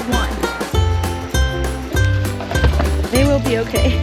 one. They will be okay.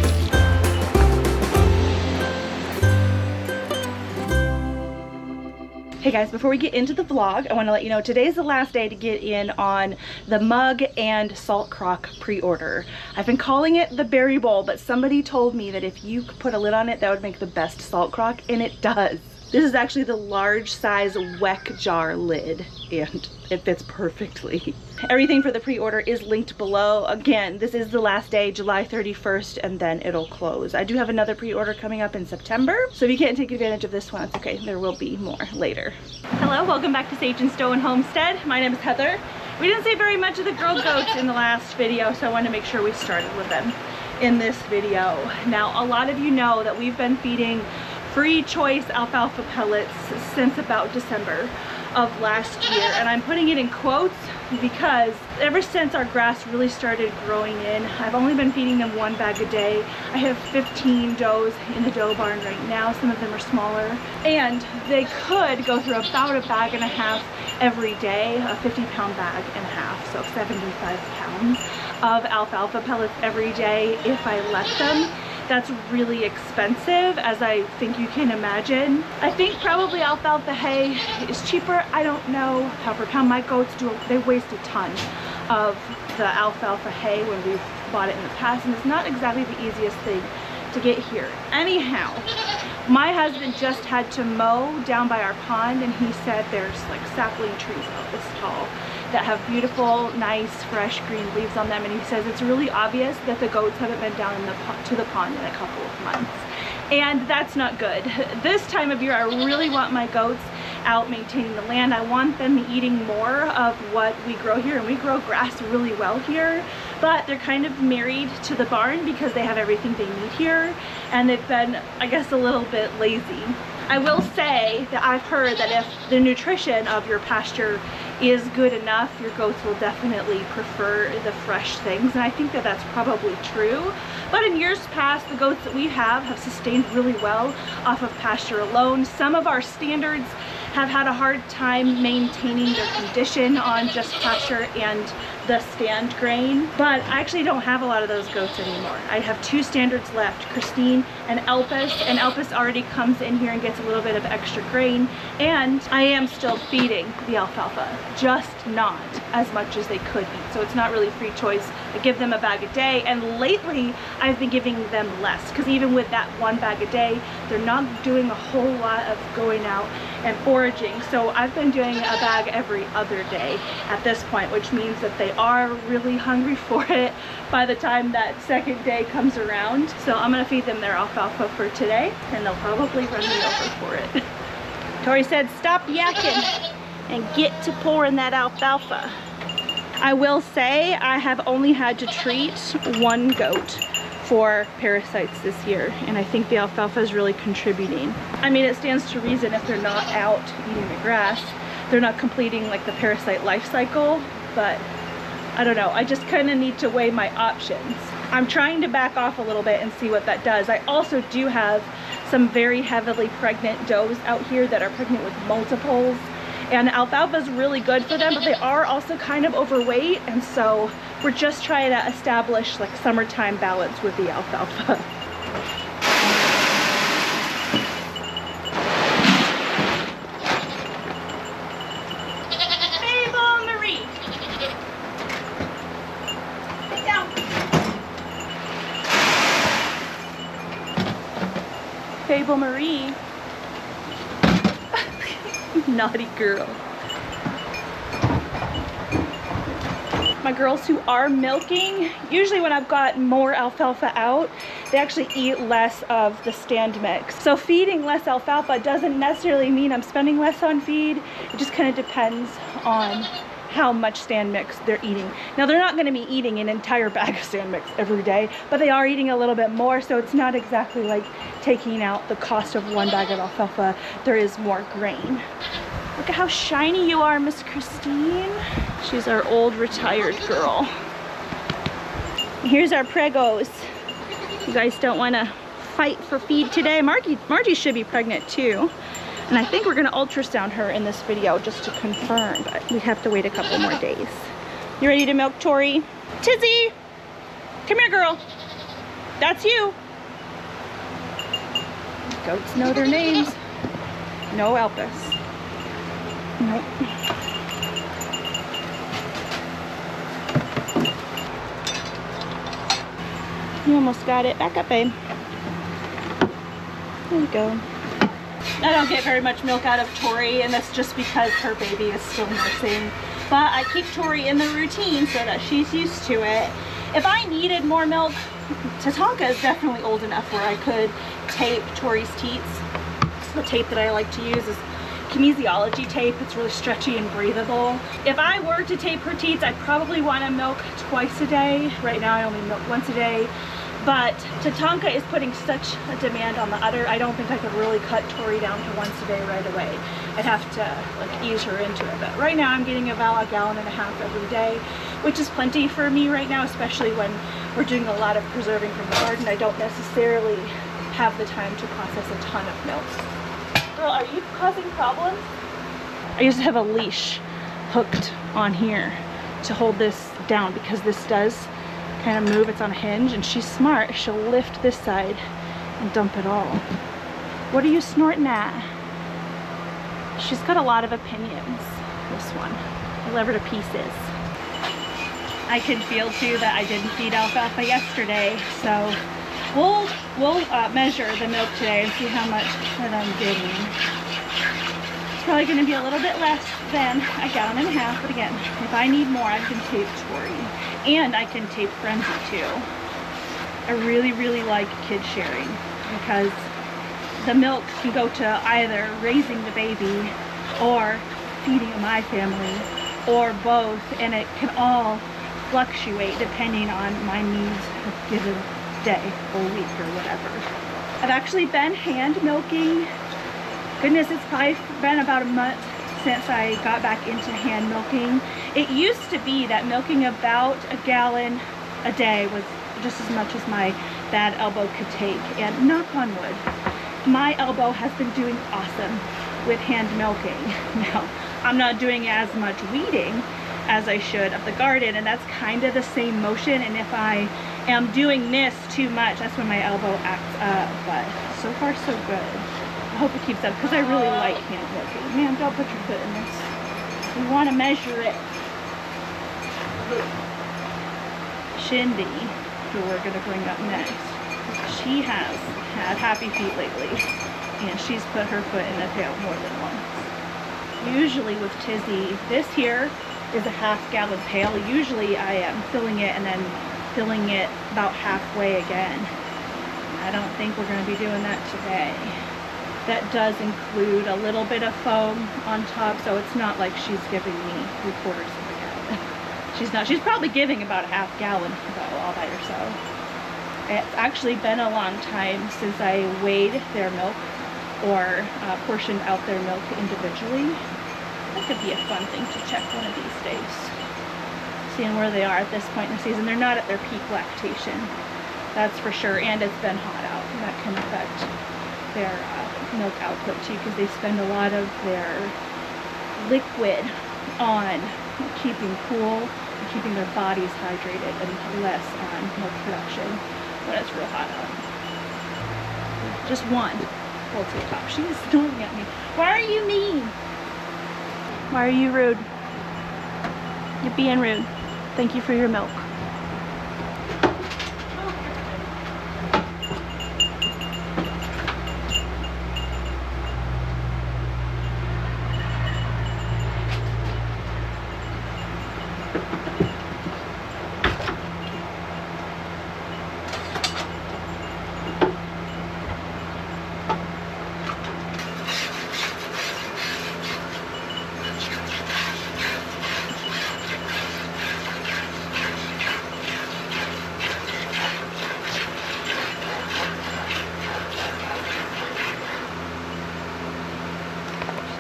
Hey guys, before we get into the vlog, I want to let you know today's the last day to get in on the mug and salt crock pre-order. I've been calling it the berry bowl, but somebody told me that if you put a lid on it, that would make the best salt crock, and it does. This is actually the large size Weck jar lid, and it fits perfectly. Everything for the pre-order is linked below. Again, this is the last day, July 31st, and then it'll close. I do have another pre-order coming up in September, so if you can't take advantage of this one, it's okay. There will be more later. Hello, welcome back to Sage and Stone Homestead. My name is Heather. We didn't say very much of the girl goats in the last video, so I wanted to make sure we started with them in this video. Now, a lot of you know that we've been feeding free choice alfalfa pellets since about December of last year, and I'm putting it in quotes because ever since our grass really started growing in, I've only been feeding them 1 bag a day. I have 15 does in the doe barn right now. Some of them are smaller, and they could go through about 1.5 bags every day, a 50-pound bag and a half, so 75 pounds of alfalfa pellets every day if I let them. That's really expensive, as I think you can imagine. I think probably alfalfa hay is cheaper. I don't know how per pound. My goats they waste a ton of the alfalfa hay when we've bought it in the past, and it's not exactly the easiest thing to get here. Anyhow, my husband just had to mow down by our pond, and he said there's like sapling trees about this tall that have beautiful, nice, fresh green leaves on them, and he says it's really obvious that the goats haven't been down to the pond in a couple of months, and that's not good. This time of year, I really want my goats out maintaining the land. I want them eating more of what we grow here, and we grow grass really well here, but they're kind of married to the barn because they have everything they need here, and they've been, I guess, a little bit lazy. I will say that I've heard that if the nutrition of your pasture is good enough, your goats will definitely prefer the fresh things, and I think that that's probably true. But in years past, the goats that we have sustained really well off of pasture alone. Some of our standards have had a hard time maintaining their condition on just pasture and the stand grain, but I actually don't have a lot of those goats anymore. I have 2 standards left, Christine and Elpis, and Elpis already comes in here and gets a little bit of extra grain, and I am still feeding the alfalfa, just not as much as they could eat. So it's not really free choice. I give them a bag a day, and lately I've been giving them less, because even with that 1 bag a day, they're not doing a whole lot of going out and foraging. So I've been doing a bag every other day at this point, which means that they are really hungry for it by the time that second day comes around. So I'm gonna feed them their alfalfa for today, and they'll probably run me over for it. Tori said, stop yakking and get to pouring that alfalfa. I will say I have only had to treat 1 goat for parasites this year, and I think the alfalfa is really contributing. I mean, it stands to reason if they're not out eating the grass, they're not completing like the parasite life cycle, but I don't know. I just kind of need to weigh my options. I'm trying to back off a little bit and see what that does. I also do have some very heavily pregnant does out here that are pregnant with multiples, and alfalfa is really good for them, but they are also kind of overweight, and so we're just trying to establish like summertime balance with the alfalfa. Fable Marie. Naughty girl. My girls who are milking, usually when I've got more alfalfa out, they actually eat less of the stand mix. So feeding less alfalfa doesn't necessarily mean I'm spending less on feed. It just kind of depends on how much stand mix they're eating. Now, they're not going to be eating an entire bag of stand mix every day, but they are eating a little bit more, so it's not exactly like taking out the cost of 1 bag of alfalfa. There is more grain. Look at how shiny you are, Miss Christine. She's our old retired girl. Here's our pregos. You guys don't want to fight for feed today. Margie should be pregnant too. And I think we're going to ultrasound her in this video just to confirm, but we have to wait a couple more days. You ready to milk Tori? Tizzy! Come here, girl. That's you. Goats know their names. No Elpis. Nope. You almost got it. Back up, babe. There you go. I don't get very much milk out of Tori, and that's just because her baby is still nursing. But I keep Tori in the routine so that she's used to it. If I needed more milk, Tatanka is definitely old enough where I could tape Tori's teats. The tape that I like to use is kinesiology tape. It's really stretchy and breathable. If I were to tape her teats, I'd probably want to milk twice a day. Right now I only milk once a day. But Tatanka is putting such a demand on the udder, I don't think I could really cut Tori down to once a day right away. I'd have to like ease her into it. But right now I'm getting about 1.5 gallons every day, which is plenty for me right now, especially when we're doing a lot of preserving from the garden. I don't necessarily have the time to process a ton of milk. Girl, are you causing problems? I used to have a leash hooked on here to hold this down because this does kind of move. It's on a hinge, and she's smart. She'll lift this side and dump it all. What are you snorting at? She's got a lot of opinions, this one. I love her to pieces. I can feel too that I didn't feed Alfalfa yesterday, so we'll measure the milk today and see how much that I'm getting. It's probably going to be a little bit less than 1.5 gallons, but again, if I need more, I can tape Tori. And I can tape Frenzy too. I really, really like kid sharing because the milk can go to either raising the baby or feeding my family or both, and it can all fluctuate depending on my needs a given day or week or whatever. I've actually been hand milking. Goodness, it's probably been about a month since I got back into hand milking. It used to be that milking about 1 gallon a day was just as much as my bad elbow could take, and knock on wood, my elbow has been doing awesome with hand milking. Now, I'm not doing as much weeding as I should of the garden, and that's kind of the same motion, and if I am doing this too much, that's when my elbow acts up, but so far so good. I hope it keeps up because I really like hand milking. Man, don't put your foot in this. We want to measure it. Shindy, who we're going to bring up next, she has had happy feet lately, and she's put her foot in the pail more than once. Usually with Tizzy, this here is a 1/2 gallon pail. Usually I am filling it and then filling it about halfway again. I don't think we're going to be doing that today. That does include a little bit of foam on top, so it's not like she's giving me 3/4 of a gallon. She's not. She's probably giving about 1/2 gallon though, all by herself. It's actually been a long time since I weighed their milk or portioned out their milk individually. That could be a fun thing to check one of these days. Seeing where they are at this point in the season. They're not at their peak lactation, that's for sure, and it's been hot out. That can affect their milk output too, because they spend a lot of their liquid on keeping cool and keeping their bodies hydrated and less on milk production when it's real hot out. Just one full to the top. She's snorting at me. Why are you mean? Why are you rude? You're being rude. Thank you for your milk.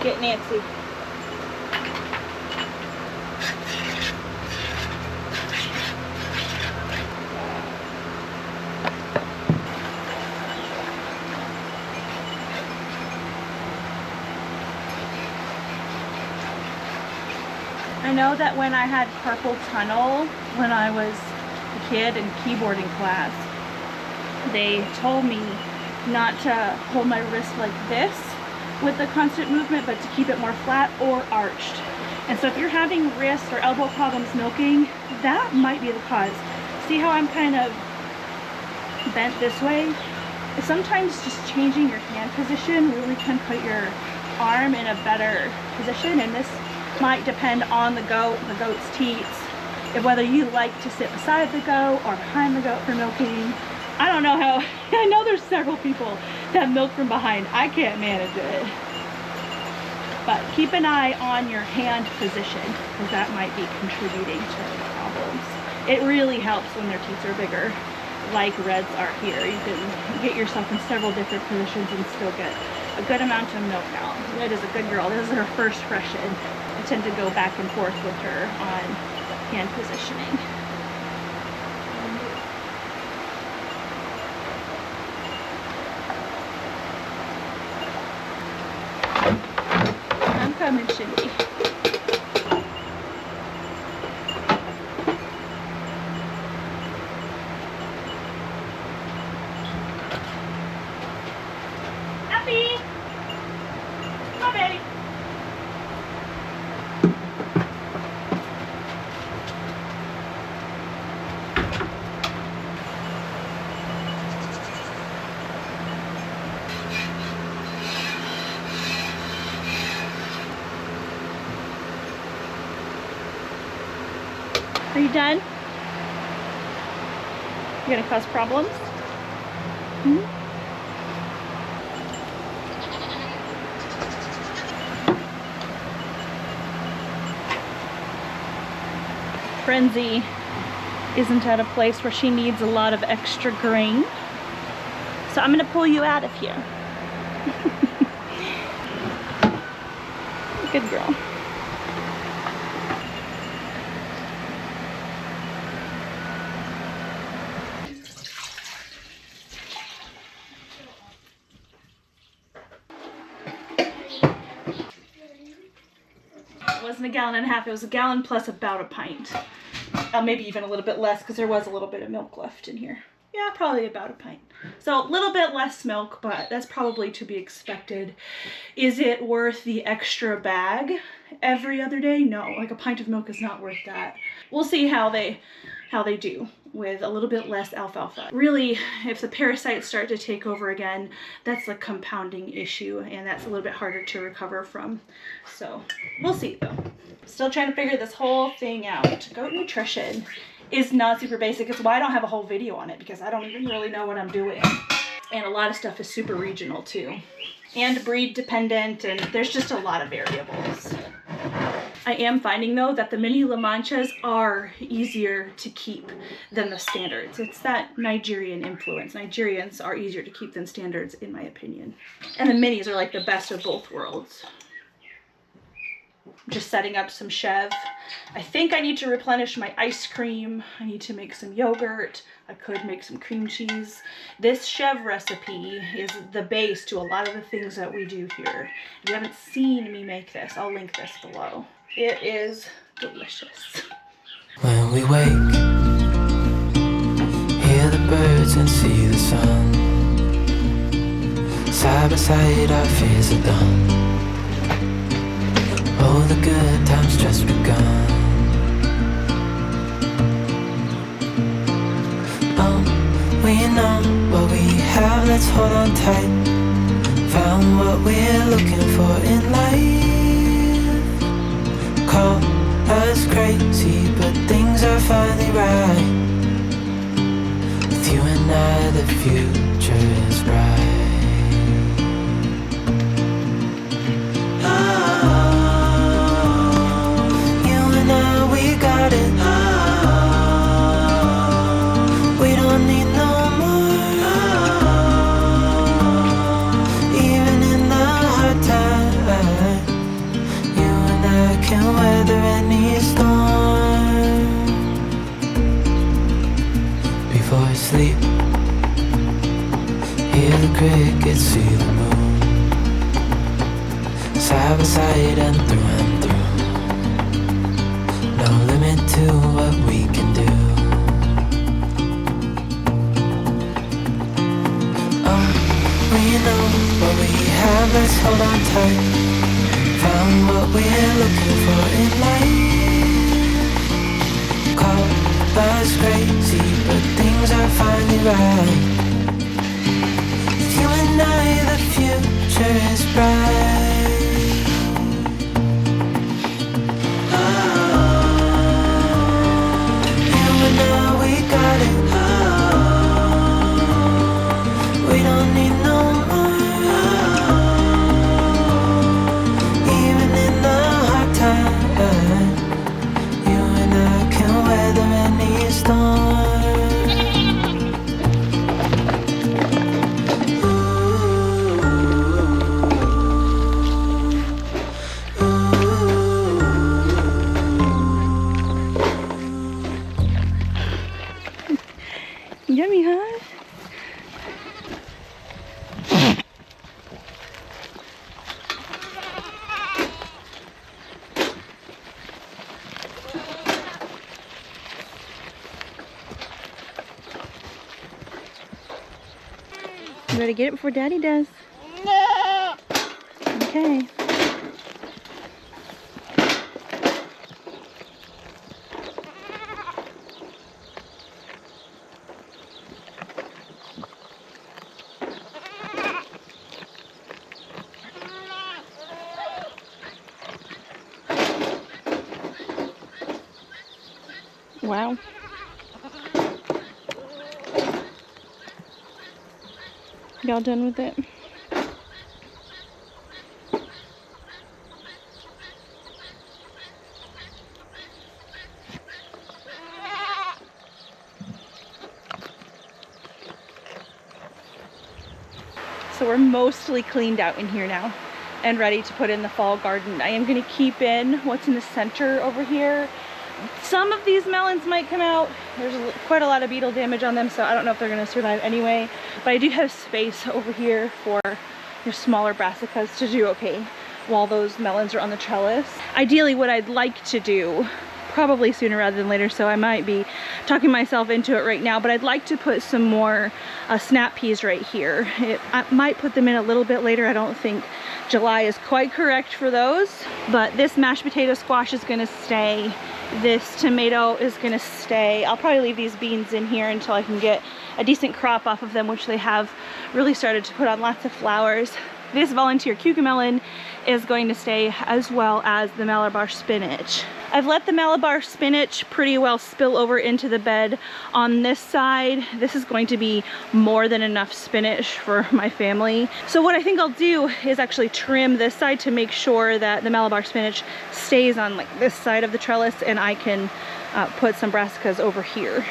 Get Nancy. I know that when I had carpal tunnel, when I was a kid in keyboarding class, they told me not to hold my wrist like this with the constant movement, but to keep it more flat or arched. And so if you're having wrist or elbow problems milking, that might be the cause. See how I'm kind of bent this way? Sometimes just changing your hand position really can put your arm in a better position, and this might depend on the goat's teats, if whether you like to sit beside the goat or behind the goat for milking. I don't know how. I know there's several people that milk from behind. I can't manage it. But keep an eye on your hand position, because that might be contributing to the problems. It really helps when their teats are bigger, like Red's are here. You can get yourself in several different positions and still get a good amount of milk out. Red is a good girl. This is her first freshen. I tend to go back and forth with her on hand positioning. I'm coming, Shindy. Happy! Come on, baby. Are you done? You're gonna cause problems? Frenzy isn't at a place where she needs a lot of extra grain, so I'm gonna pull you out of here. Good girl. It wasn't a gallon and a half, it was a gallon plus about a pint. Maybe even a little bit less, because there was a little bit of milk left in here. Yeah, probably about a pint. So a little bit less milk, but that's probably to be expected. Is it worth the extra bag every other day? No, like a pint of milk is not worth that. We'll see how they do with a little bit less alfalfa. Really, if the parasites start to take over again, that's a compounding issue, and that's a little bit harder to recover from. So we'll see though. Still trying to figure this whole thing out. Goat nutrition is not super basic. It's why I don't have a whole video on it, because I don't even really know what I'm doing. And a lot of stuff is super regional too, and breed dependent, and there's just a lot of variables. I am finding though that the mini La Manchas are easier to keep than the standards. It's that Nigerian influence. Nigerians are easier to keep than standards, in my opinion. And the minis are like the best of both worlds. Just setting up some Chev. I think I need to replenish my ice cream. I need to make some yogurt. I could make some cream cheese. This Chev recipe is the base to a lot of the things that we do here. If you haven't seen me make this, I'll link this below. It is delicious. When we wake, hear the birds and see the sun. Side by side our fears are done. Oh, the good times just begun. Oh, we know what we have, let's hold on tight. Found what we're looking for in life. Call us crazy, but things are finally right. With you and I, the future is bright. We don't need no more. Even in the hard time, you and I can weather any storm. Before I sleep, hear the crickets, see the moon. Side by side and through and through. to what we can do. We know what we have, let's hold on tight. Found what we're looking for in life. Call us crazy, but things are finally right. With you and I, the future is bright. You and I, we got it. We don't need no more. Even in the hard time, you and I can weather any storm. Yummy, huh? You better get it before Daddy does. No. Okay. Wow. Y'all done with it? So we're mostly cleaned out in here now and ready to put in the fall garden. I am going to keep in what's in the center over here. Some of these melons might come out. There's quite a lot of beetle damage on them, so I don't know if they're going to survive anyway. But I do have space over here for your smaller brassicas to do okay while those melons are on the trellis. Ideally, what I'd like to do, probably sooner rather than later, so I might be talking myself into it right now, but I'd like to put some more snap peas right here. I might put them in a little bit later. I don't think July is quite correct for those, but this mashed potato squash is going to stay. This tomato is going to stay. I'll probably leave these beans in here until I can get a decent crop off of them, which they have really started to put on lots of flowers. This volunteer cucamelon is going to stay, as well as the Malabar spinach. I've let the Malabar spinach pretty well spill over into the bed on this side. This is going to be more than enough spinach for my family. So what I think I'll do is actually trim this side to make sure that the Malabar spinach stays on like this side of the trellis, and I can put some brassicas over here.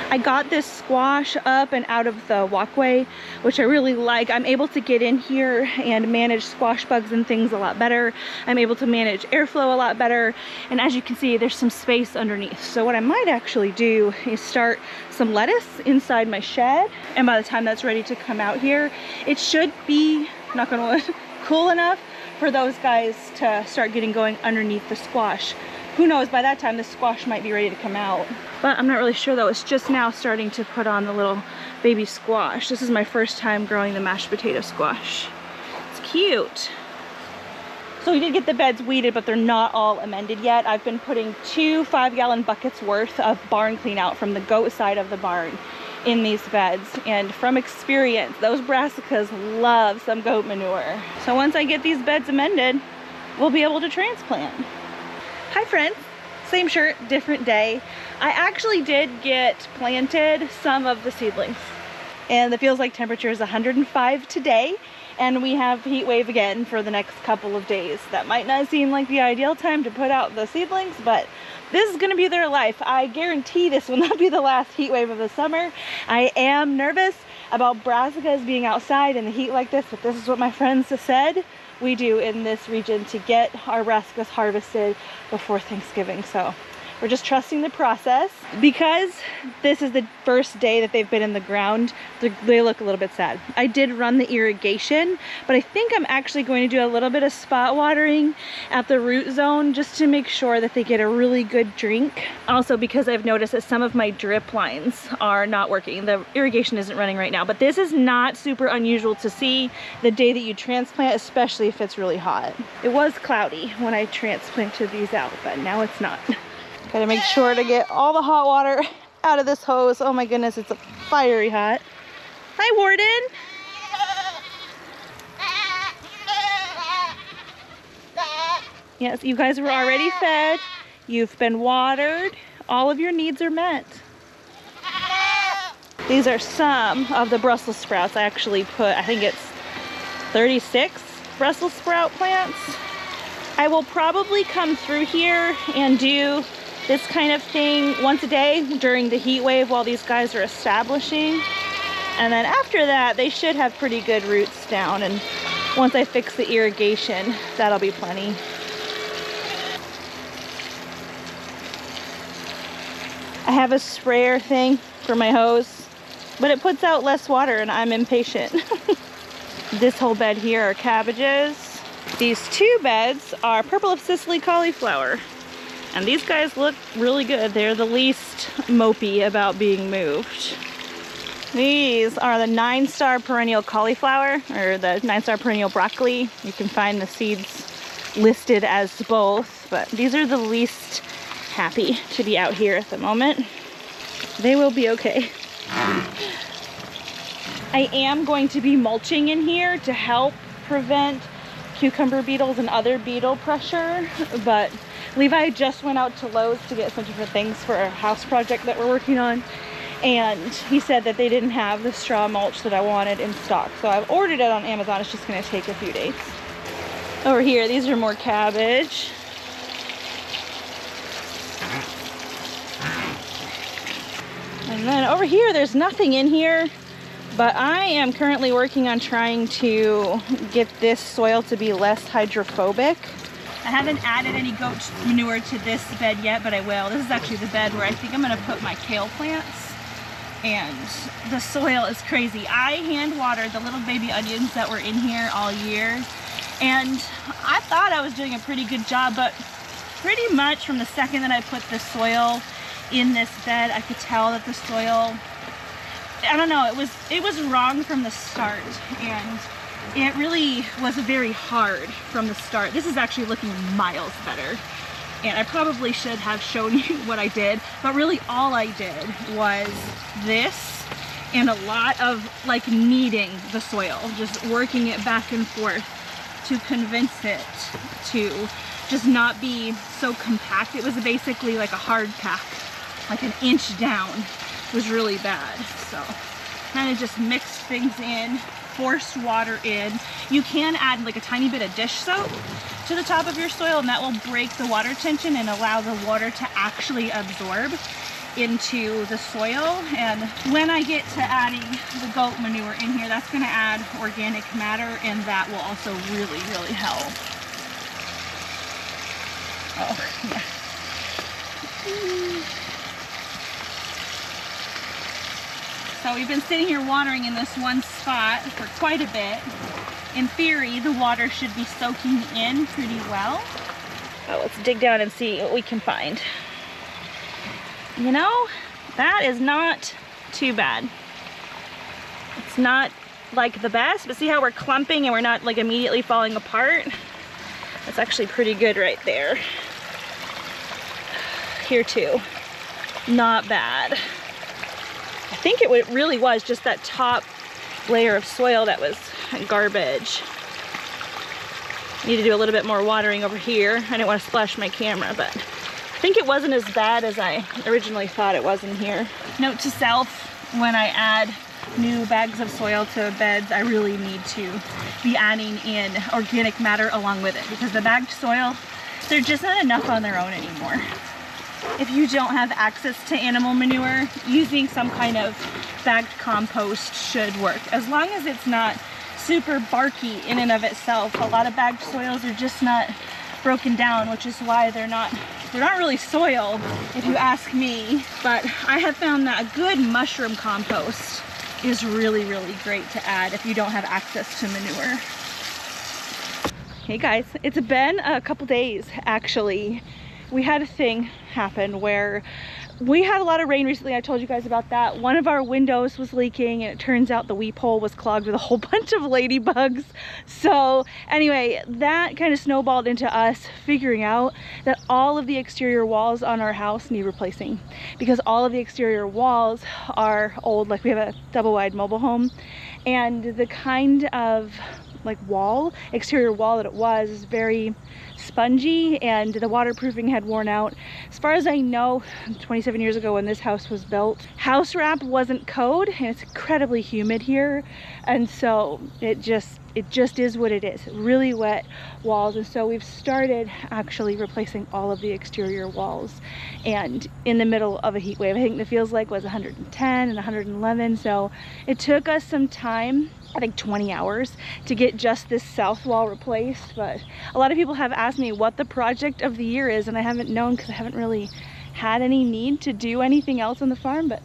I got this squash up and out of the walkway, which I really like. I'm able to get in here and manage squash bugs and things a lot better. I'm able to manage airflow a lot better. And as you can see, there's some space underneath. So what I might actually do is start some lettuce inside my shed. And by the time that's ready to come out here, it should be, knock on wood, cool enough for those guys to start getting going underneath the squash. Who knows, by that time the squash might be ready to come out. But I'm not really sure though. It's just now starting to put on the little baby squash. This is my first time growing the mashed potato squash. It's cute. So we did get the beds weeded, but they're not all amended yet. I've been putting 2 5-gallon buckets worth of barn clean out from the goat side of the barn in these beds. And from experience, those brassicas love some goat manure. So once I get these beds amended, we'll be able to transplant. Hi friends, same shirt, different day. I actually did get planted some of the seedlings, and the feels like temperature is 105 today, and we have heat wave again for the next couple of days. That might not seem like the ideal time to put out the seedlings, but this is gonna be their life. I guarantee this will not be the last heat wave of the summer. I am nervous about brassicas being outside in the heat like this, but this is what my friends have said we do in this region to get our brassicas harvested before Thanksgiving. So We're just trusting the process. Because this is the first day that they've been in the ground, they look a little bit sad. I did run the irrigation, but I think I'm actually going to do a little bit of spot watering at the root zone just to make sure that they get a really good drink. Also because I've noticed that some of my drip lines are not working. The irrigation isn't running right now, but this is not super unusual to see the day that you transplant, especially if it's really hot. It was cloudy when I transplanted these out, but now it's not. Gotta make sure to get all the hot water out of this hose. Oh my goodness, it's fiery hot. Hi, Warden. Yes, you guys were already fed. You've been watered. All of your needs are met. These are some of the Brussels sprouts. I actually put, I think it's 36 Brussels sprout plants. I will probably come through here and do this kind of thing once a day during the heat wave while these guys are establishing. And then after that, they should have pretty good roots down. And once I fix the irrigation, that'll be plenty. I have a sprayer thing for my hose, but it puts out less water and I'm impatient. This whole bed here are cabbages. These two beds are purple of Sicily cauliflower. And these guys look really good. They're the least mopey about being moved. These are the 9-star perennial cauliflower, or the 9-star perennial broccoli. You can find the seeds listed as both, but these are the least happy to be out here at the moment. They will be okay. I am going to be mulching in here to help prevent cucumber beetles and other beetle pressure, but Levi just went out to Lowe's to get some different things for a house project that we're working on, and he said that they didn't have the straw mulch that I wanted in stock, so I've ordered it on Amazon. It's just going to take a few days. Over here, these are more cabbage. And then over here, there's nothing in here, but I am currently working on trying to get this soil to be less hydrophobic. I haven't added any goat manure to this bed yet, but I will. This is actually the bed where I think I'm gonna put my kale plants. And the soil is crazy. I hand watered the little baby onions that were in here all year. And I thought I was doing a pretty good job, but pretty much from the second that I put the soil in this bed, I could tell that the soil, I don't know, it was wrong from the start. And it really was very hard from the start. This is actually looking miles better. And I probably should have shown you what I did, but really all I did was this and a lot of like kneading the soil, just working it back and forth to convince it to just not be so compact. It was basically like a hard pack, like an inch down. It was really bad. So kind of just mixed things in, forced water in. You can add like a tiny bit of dish soap to the top of your soil, and that will break the water tension and allow the water to actually absorb into the soil. And when I get to adding the goat manure in here, that's going to add organic matter, and that will also really, really help. Oh, yeah. So we've been sitting here watering in this one spot for quite a bit. In theory, the water should be soaking in pretty well. Oh, let's dig down and see what we can find. You know, that is not too bad. It's not like the best, but see how we're clumping and we're not like immediately falling apart? That's actually pretty good right there. Here too, not bad. I think it really was just that top layer of soil that was garbage. Need to do a little bit more watering over here. I didn't want to splash my camera, but I think it wasn't as bad as I originally thought it was in here. Note to self, when I add new bags of soil to beds, I really need to be adding in organic matter along with it, because the bagged soil, they're just not enough on their own anymore. If you don't have access to animal manure, using some kind of bagged compost should work, as long as it's not super barky in and of itself. A lot of bagged soils are just not broken down, which is why they're not they're not really soil if you ask me, but I have found that a good mushroom compost is really, really great to add if you don't have access to manure. Hey guys, it's been a couple days actually. We had a thing happen where we had a lot of rain recently. I told you guys about that. One of our windows was leaking and it turns out the weep hole was clogged with a whole bunch of ladybugs. So anyway, that kind of snowballed into us figuring out that all of the exterior walls on our house need replacing, because all of the exterior walls are old. Like we have a double wide mobile home, and the kind of like exterior wall that it was is very spongy, and the waterproofing had worn out. As far as I know, 27 years ago when this house was built, house wrap wasn't code, and it's incredibly humid here, and so it just is what it is. Really wet walls. And so we've started actually replacing all of the exterior walls, and in the middle of a heat wave. I think the feels like was 110 and 111, so it took us some time, I think 20 hours, to get just this south wall replaced. But a lot of people have asked me what the project of the year is, and I haven't known because I haven't really had any need to do anything else on the farm, but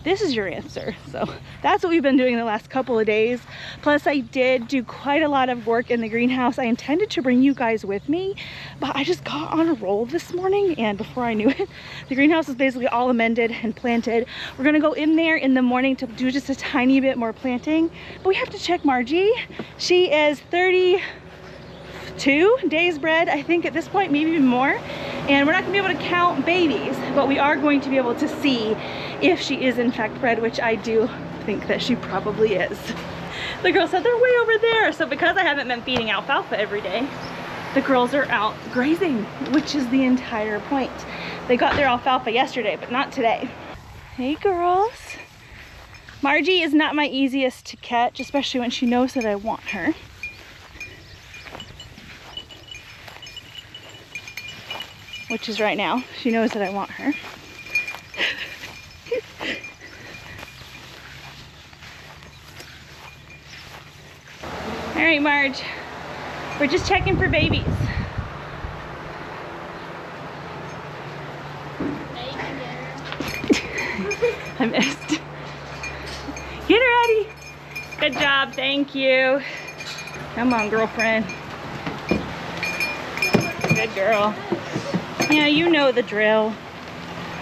this is your answer. So that's what we've been doing the last couple of days. Plus I did do quite a lot of work in the greenhouse. I intended to bring you guys with me, but I just got on a roll this morning, and before I knew it, the greenhouse is basically all amended and planted. We're gonna go in there in the morning to do just a tiny bit more planting, but we have to check Margie. She is 32 days bred, I think at this point, maybe even more. And we're not gonna be able to count babies, but we are going to be able to see if she is in fact bred, which I do think that she probably is. The girls said they're way over there. So because I haven't been feeding alfalfa every day, the girls are out grazing, which is the entire point. They got their alfalfa yesterday, but not today. Hey girls. Margie is not my easiest to catch, especially when she knows that I want her. Which is right now. She knows that I want her. All right, Marge, we're just checking for babies. I missed. Get ready. Good job, thank you. Come on, girlfriend. Good girl. Yeah, you know the drill.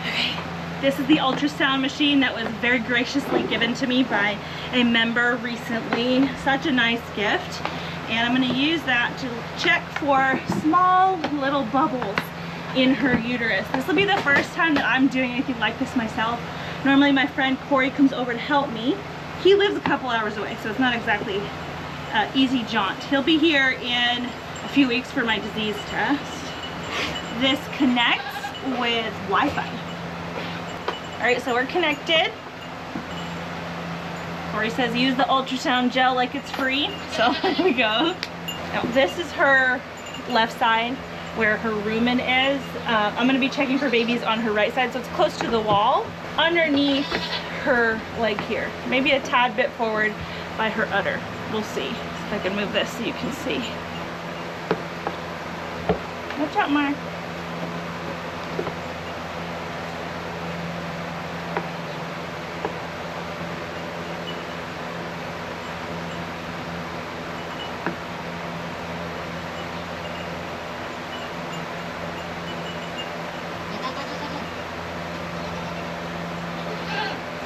Okay. This is the ultrasound machine that was very graciously given to me by a member recently. Such a nice gift. And I'm going to use that to check for small little bubbles in her uterus. This will be the first time that I'm doing anything like this myself. Normally my friend Corey comes over to help me. He lives a couple hours away, so it's not exactly easy jaunt. He'll be here in a few weeks for my disease test. This connects with Wi-Fi. All right, so we're connected. Corey says use the ultrasound gel like it's free, so here we go. Now this is her left side where her rumen is. I'm gonna be checking for babies on her right side, so it's close to the wall, underneath her leg here. Maybe a tad bit forward by her udder. We'll see. If I can move this so you can see. Watch out, Mark.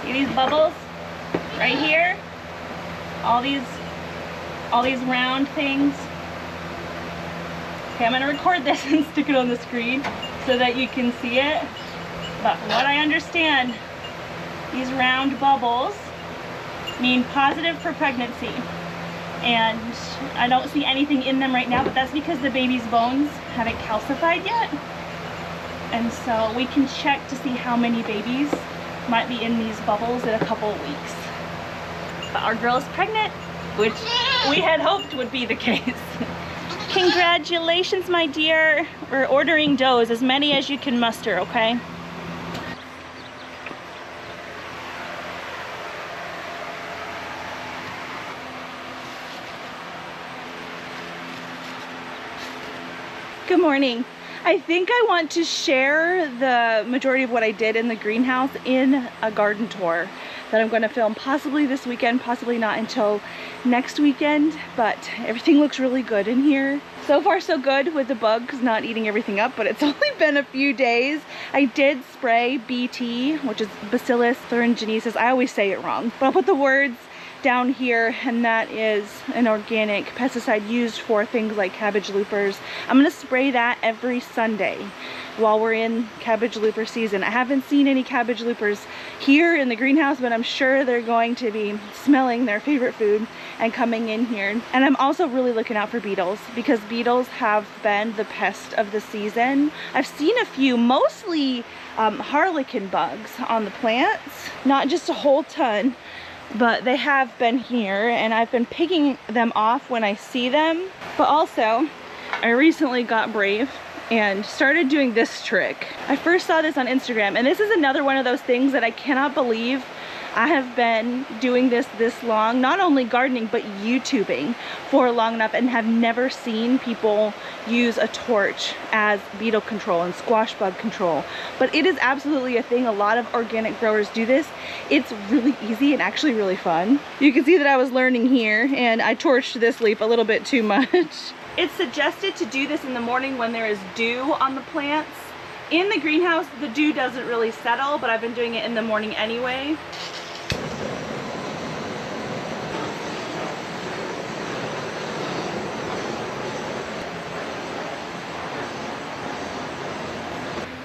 See these bubbles right here? All these round things. Okay, I'm gonna record this and stick it on the screen so that you can see it. But from what I understand, these round bubbles mean positive for pregnancy. And I don't see anything in them right now, but that's because the baby's bones haven't calcified yet. And so we can check to see how many babies might be in these bubbles in a couple of weeks. But our girl is pregnant, which we had hoped would be the case. Congratulations, my dear. We're ordering does, as many as you can muster, okay? Good morning. I think I want to share the majority of what I did in the greenhouse in a garden tour that I'm going to film possibly this weekend, possibly not until next weekend, but everything looks really good in here. So far so good with the bugs not eating everything up, but it's only been a few days. I did spray BT, which is Bacillus thuringiensis. I always say it wrong, but I'll put the words down here, and that is an organic pesticide used for things like cabbage loopers. I'm gonna spray that every Sunday while we're in cabbage looper season. I haven't seen any cabbage loopers here in the greenhouse, but I'm sure they're going to be smelling their favorite food and coming in here. And I'm also really looking out for beetles, because beetles have been the pest of the season. I've seen a few, mostly harlequin bugs on the plants, not just a whole ton, but they have been here, and I've been picking them off when I see them. But also, I recently got brave and started doing this trick. I first saw this on Instagram, and this is another one of those things that I cannot believe I have been doing this long, not only gardening, but YouTubing for long enough, and have never seen people use a torch as beetle control and squash bug control. But it is absolutely a thing. A lot of organic growers do this. It's really easy and actually really fun. You can see that I was learning here, and I torched this leaf a little bit too much. It's suggested to do this in the morning when there is dew on the plants. In the greenhouse, the dew doesn't really settle, but I've been doing it in the morning anyway.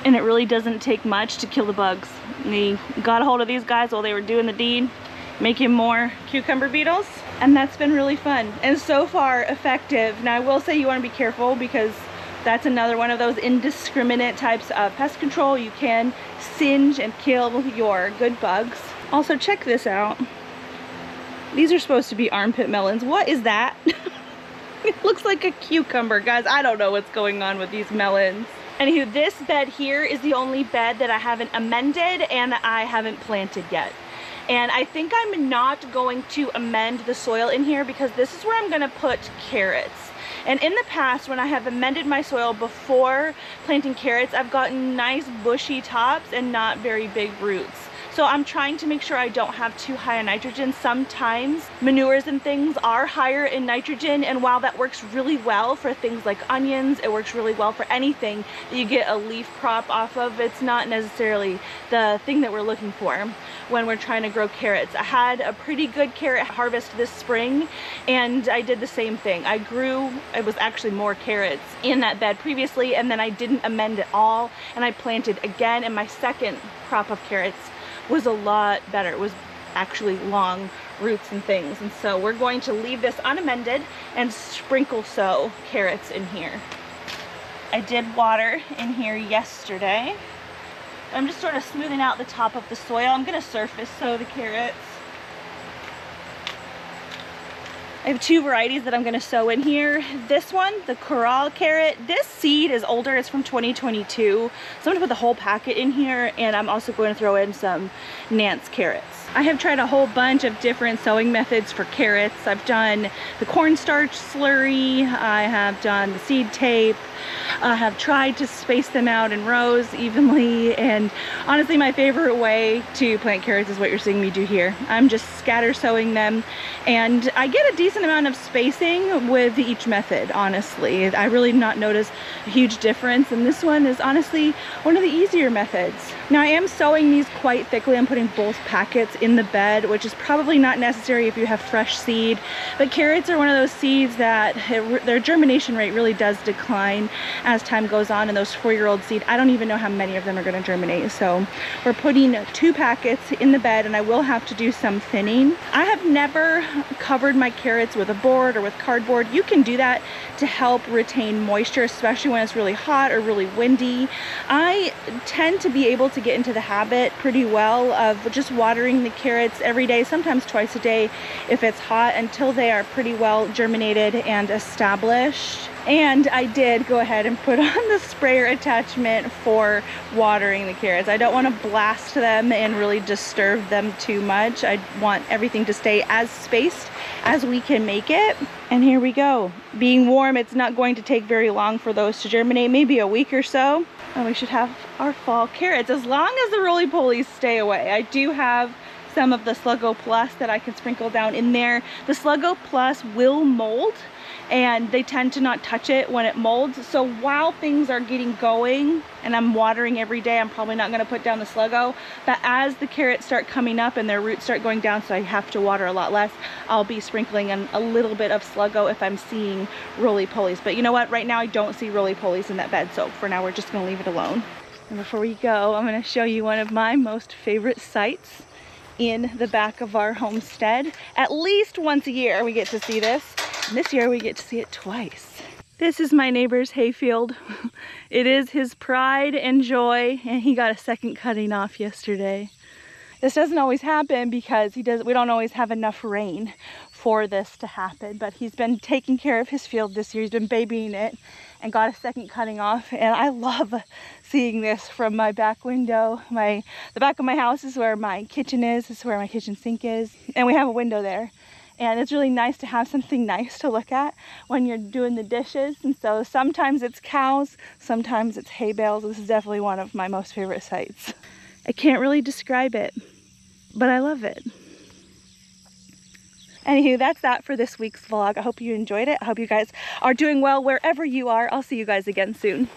And it really doesn't take much to kill the bugs. We got a hold of these guys while they were doing the deed, making more cucumber beetles, and that's been really fun and so far effective. Now I will say you want to be careful, because that's another one of those indiscriminate types of pest control. You can singe and kill your good bugs. Also, check this out. These are supposed to be armpit melons. What is that? It looks like a cucumber, guys. I don't know what's going on with these melons. Anywho, this bed here is the only bed that I haven't amended and I haven't planted yet. And I think I'm not going to amend the soil in here, because this is where I'm gonna put carrots. And in the past, when I have amended my soil before planting carrots, I've gotten nice bushy tops and not very big roots. So I'm trying to make sure I don't have too high in nitrogen. Sometimes manures and things are higher in nitrogen, and while that works really well for things like onions, it works really well for anything that you get a leaf crop off of, it's not necessarily the thing that we're looking for when we're trying to grow carrots. I had a pretty good carrot harvest this spring, and I did the same thing. It was actually more carrots in that bed previously, and then I didn't amend it all, and I planted again, and my second crop of carrots was a lot better. It was actually long roots and things. And so we're going to leave this unamended and sprinkle sow carrots in here. I did water in here yesterday. I'm just sort of smoothing out the top of the soil. I'm gonna surface sow the carrots. I have two varieties that I'm gonna sow in here. This one, the Coral carrot, this seed is older, it's from 2022. So I'm gonna put the whole packet in here, and I'm also going to throw in some Nance carrots. I have tried a whole bunch of different sowing methods for carrots. I've done the cornstarch slurry, I have done the seed tape, I have tried to space them out in rows evenly, and honestly my favorite way to plant carrots is what you're seeing me do here. I'm just scatter sowing them, and I get a decent amount of spacing with each method, honestly. I really not notice a huge difference, and this one is honestly one of the easier methods. Now I am sowing these quite thickly. I'm putting both packets in the bed, which is probably not necessary if you have fresh seed, but carrots are one of those seeds that their germination rate really does decline as time goes on, and those 4-year-old seed, I don't even know how many of them are going to germinate. So we're putting 2 packets in the bed, and I will have to do some thinning. I have never covered my carrots with a board or with cardboard. You can do that to help retain moisture, especially when it's really hot or really windy. I tend to be able to get into the habit pretty well of just watering the carrots every day, sometimes twice a day if it's hot, until they are pretty well germinated and established. And I did go ahead and put on the sprayer attachment for watering the carrots. I don't want to blast them and really disturb them too much. I want everything to stay as spaced as we can make it. And here we go. Being warm, it's not going to take very long for those to germinate, maybe a week or so. And we should have our fall carrots as long as the roly-polies stay away. I do have some of the Sluggo Plus that I can sprinkle down in there. The Sluggo Plus will mold, and they tend to not touch it when it molds. So while things are getting going and I'm watering every day, I'm probably not gonna put down the Sluggo. But as the carrots start coming up and their roots start going down, so I have to water a lot less, I'll be sprinkling in a little bit of Sluggo if I'm seeing roly-polies. But you know what? Right now I don't see roly-polies in that bed. So for now, we're just gonna leave it alone. And before we go, I'm gonna show you one of my most favorite sights in the back of our homestead. At least once a year we get to see this. And this year we get to see it twice. This is my neighbor's hayfield. It is his pride and joy, and he got a second cutting off yesterday. This doesn't always happen because we don't always have enough rain for this to happen, but he's been taking care of his field this year. He's been babying it and got a second cutting off, and I love seeing this from my back window. The back of my house is where my kitchen is. This is where my kitchen sink is, and we have a window there. And it's really nice to have something nice to look at when you're doing the dishes. And so sometimes it's cows, sometimes it's hay bales. This is definitely one of my most favorite sights. I can't really describe it, but I love it. Anywho, that's that for this week's vlog. I hope you enjoyed it. I hope you guys are doing well wherever you are. I'll see you guys again soon.